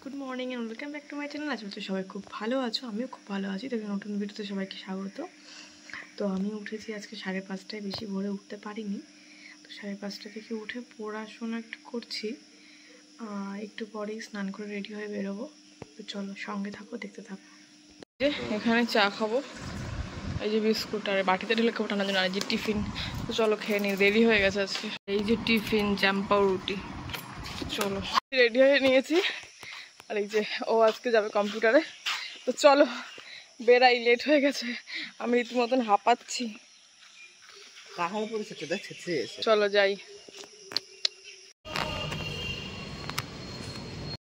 Good morning and welcome back to my channel. আজ হচ্ছে সবাই খুব ভালো আছো, আমিও খুব ভালো আছি। দেখুন নতুন ভিডিওতে সবাইকে স্বাগত। তো আমি উঠেছি আজকে 5:30টায়, বেশি ভোরে উঠতে পারিনি। তো 5:30টা থেকে উঠে পড়াশোনা একটু করছি, একটু পরেই স্নান করে রেডি হয়ে বেরোবো। তো চলো সঙ্গে থাকো, দেখতে থাকো। এখানে চা খাবো, এই যে বিস্কুট আর বাটিতে ঢেলে খাবো ঠান্ডার জন্য, আর যে টিফিন। তো চলো খেয়ে নিই, দেরি হয়ে গেছে আজকে। এই যে টিফিন, জ্যাম্পাও রুটি। চলো রেডি হয়ে নিয়েছি, আর এই যে ও আজকে যাবে কম্পিউটারে। তো চলো বেরাই, লেট হয়ে গেছে, আমি রীতিমতন হাঁপাচ্ছি। চলো যাই।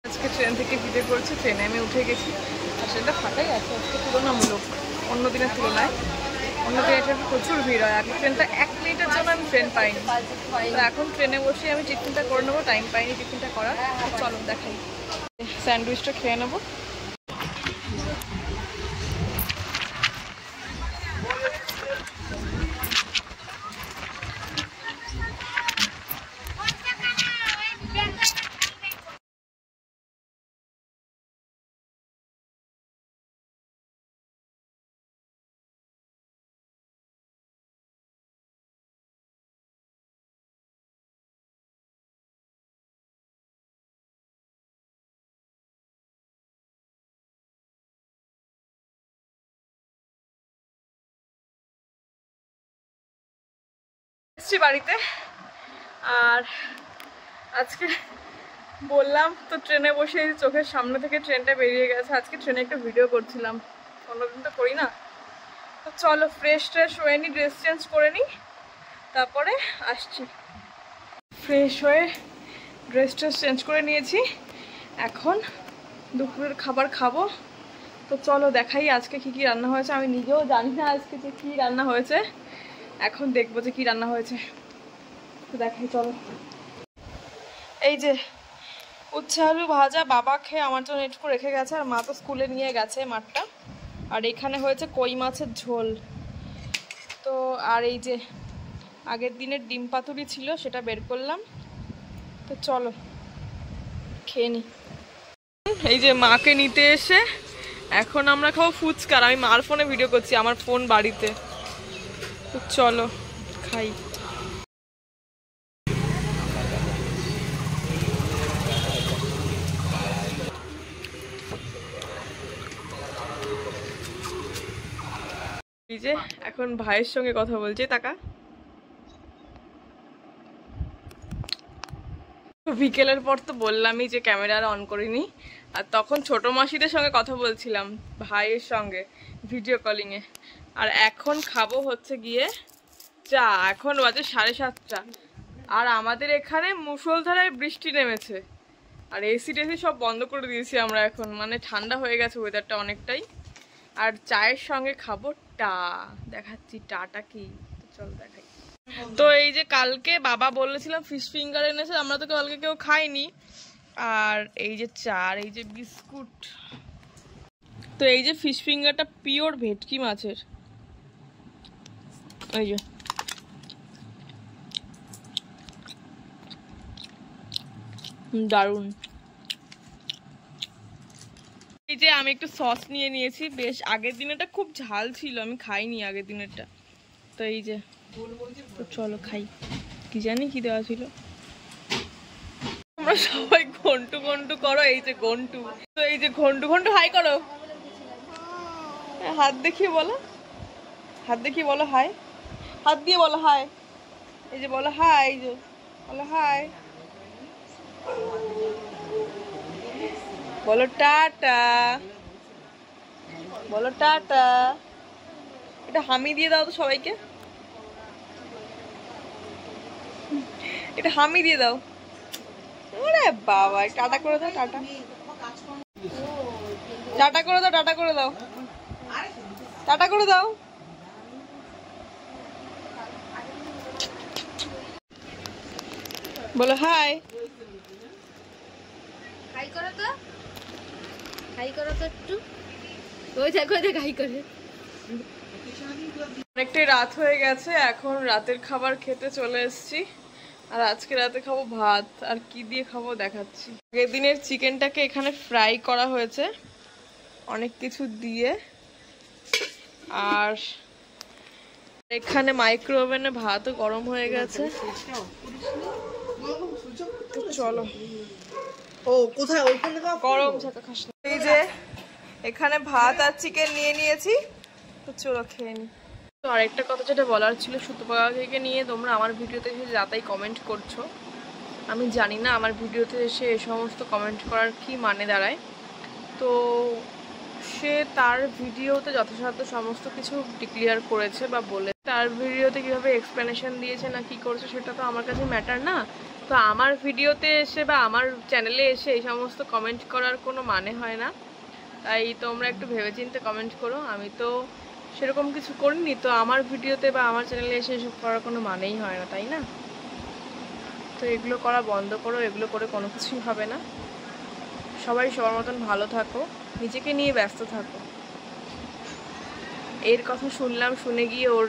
আজকে ট্রেন থেকে ভিডিও করছি, ট্রেনে আমি উঠে গেছি, আর ট্রেনটা ফাটাই আছে আজকে তুলনামূলক অন্য দিনের তুলনায়। অন্য দিনের ট্রেন প্রচুর ভিড় হয়, আগে ট্রেনটা 1 মিনিটের জন্য আমি ট্রেন পাইনি। তো এখন ট্রেনে বসে আমি টিফিনটা করে নেবো, টাইম পাইনি টিফিনটা করার। চলো দেখাই, স্যান্ডউইচটা খেয়ে নেবো। এসছি বাড়িতে, আর আজকে বললাম তো ট্রেনে বসে চোখের সামনে থেকে ট্রেনটা বেরিয়ে গেছে। আজকে ট্রেনে একটা ভিডিও করছিলাম, অন্যদিন তো করি না। তো চলো ফ্রেশ হয়ে নিই, ড্রেস চেঞ্জ করে নিই, তারপরে আসছি। ফ্রেশ হয়ে ড্রেস চেঞ্জ করে নিয়েছি, এখন দুপুরের খাবার খাবো। তো চলো দেখাই আজকে কি কি রান্না হয়েছে। আমি নিজেও জানি না আজকে যে কি রান্না হয়েছে, এখন দেখবো যে কি রান্না হয়েছে। তো দেখাই চলো। এই যে উচ্ছে আলু ভাজা বাবা খেয়ে আমার জন্য একটু রেখে গেছে, আর মা তো স্কুলে নিয়ে গেছে মাঠটা। আর এখানে হয়েছে কই মাছের ঝোল। তো আর এই যে আগের দিনের ডিম পাতুরি ছিল, সেটা বের করলাম। তো চলো খেয়ে নি। এই যে মাকে নিতে এসে এখন আমরা খাবো ফুচকা। আমি মার ফোনে ভিডিও করছি, আমার ফোন বাড়িতে। তো চলো খাই। এই যে এখন ভাইয়ের সঙ্গে কথা বলছি, টাকা। বিকেলের পর তো বললামই যে ক্যামেরা অন করিনি, আর তখন ছোট মাসিদের সঙ্গে কথা বলছিলাম ভাইয়ের সঙ্গে ভিডিও কলিংয়ে। আর এখন খাবো হচ্ছে গিয়ে চা। এখন বাজে 7:30, আর আমাদের এখানে মুষলধারায় বৃষ্টি নেমেছে, আর এসি টেসি সব বন্ধ করে দিয়েছি আমরা এখন, মানে ঠান্ডা হয়ে গেছে ওয়েদারটা অনেকটাই। আর চায়ের সঙ্গে খাবো টা, দেখাচ্ছি টাটা কি। চল দেখাই। তো এই যে কালকে বাবা বলেছিলাম ফিশ ফিঙ্গার এনেছে, আমরা তো কালকে কেউ খাইনি। আর এই যে চা, আর এই যে বিস্কুট। তো এই যে ফিশ ফিঙ্গারটা পিওর ভেটকি মাছের, এই যে দারুন। এই যে আমি একটু সস নিয়ে নিয়েছি, বেশ আগের দিনেরটা খুব ঝাল ছিল, আমি খাইনি আগের দিনেরটা। তো এই যে তো চলো খাই, কি জানি কি দেওয়া ছিল। আমরা সবাই ঘন্টু ঘন্টু করো, এই যে ঘন্টু। তো এই যে ঘন্টু ঘন্টু হাই করো, হাত দেখিয়ে বলো, হাত দেখিয়ে বলো হাই, হাত দিয়ে বলো হাই। এই যে বলো হাই, এই যে বলো হাই, বলো টাটা, বলো টাটা। এটা হামি দিয়ে দাও তো সবাইকে, এটা হামি দিয়ে দাও। ওরে বাবা, টাটা করে দাও, টাটা টাটা করে দাও, টাটা করে দাও, টাটা করে দাও। বলো হাই, হাই করো তো, হাই করো তো একটু। ওই দেখো দেখ হাই করে। অনেকটাই রাত হয়ে গেছে, এখন রাতের খাবার খেতে চলে এসেছি। আর আজকে রাতে খাবো ভাত, আর কি দিয়ে খাবো দেখাচ্ছি। আগের দিনের চিকেনটাকে এখানে ফ্রাই করা হয়েছে অনেক কিছু দিয়ে, আর এখানে মাইক্রো ওভেনে ভাতও গরম হয়ে গেছে। তো চলো, ও কোথায় ওইখানে গরম ছাকা খাস না। এই যে এখানে ভাত আর চিকেন নিয়ে নিয়েছি, তো চলো খেয়ে নি। তো আরেকটা কথা যেটা বলার ছিল, সুতপাকে নিয়ে তোমরা আমার ভিডিওতে এসে যাতাই কমেন্ট করছো, আমি জানি না আমার ভিডিওতে এসে এই সমস্ত কমেন্ট করার কি মানে দাঁড়ায়। তো সে তার ভিডিওতে যথাসাধ্য সমস্ত কিছু ডিক্লিয়ার করেছে বা বলে, তার ভিডিওতে কীভাবে এক্সপ্লেনেশন দিয়েছে না কি করেছে সেটা তো আমার কাছে ম্যাটার না। তো আমার ভিডিওতে এসে বা আমার চ্যানেলে এসে এই সমস্ত কমেন্ট করার কোনো মানে হয় না। তাই তোমরা একটু ভেবেচিন্তে কমেন্ট করো। আমি তো সেরকম কিছু করিনি, তো আমার ভিডিওতে বা আমার চ্যানেলে এসে এসব করার কোনো মানেই হয় না, তাই না? তো এগুলো করা বন্ধ করো, এগুলো করে কোনো কিছুই হবে না। সবাই সবার মতন ভালো থাকো, নিজেকে নিয়ে ব্যস্ত থাকো। এর কথা শুনলাম, শুনে গিয়ে ওর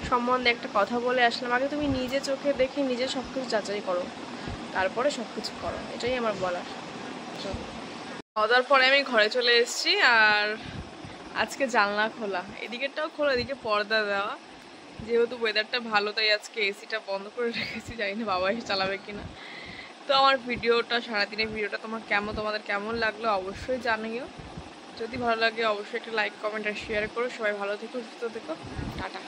সম্বন্ধে একটা কথা বলে আসলাম। আগে তুমি নিজে চোখে দেখে নিজে সব কিছু যাচাই করো, তারপরে সব কিছু করো, এটাই আমার বলার। খাওয়া দাওয়ার পরে আমি ঘরে চলে এসেছি, আর আজকে জানলা খোলা, এদিকেরটাও খোলা, এদিকে পর্দা দেওয়া। যেহেতু ওয়েদারটা ভালো তাই আজকে এসিটা বন্ধ করে রেখেছি, জানি না বাবা এসে চালাবে কিনা। তো আমার ভিডিওটা, সারাদিনের ভিডিওটা তোমাদের কেমন লাগলো অবশ্যই জানিও। যদি ভালো লাগে অবশ্যই একটা লাইক, কমেন্ট আর শেয়ার করো। সবাই ভালো থেকো, সুস্থ থেকো, টাটা।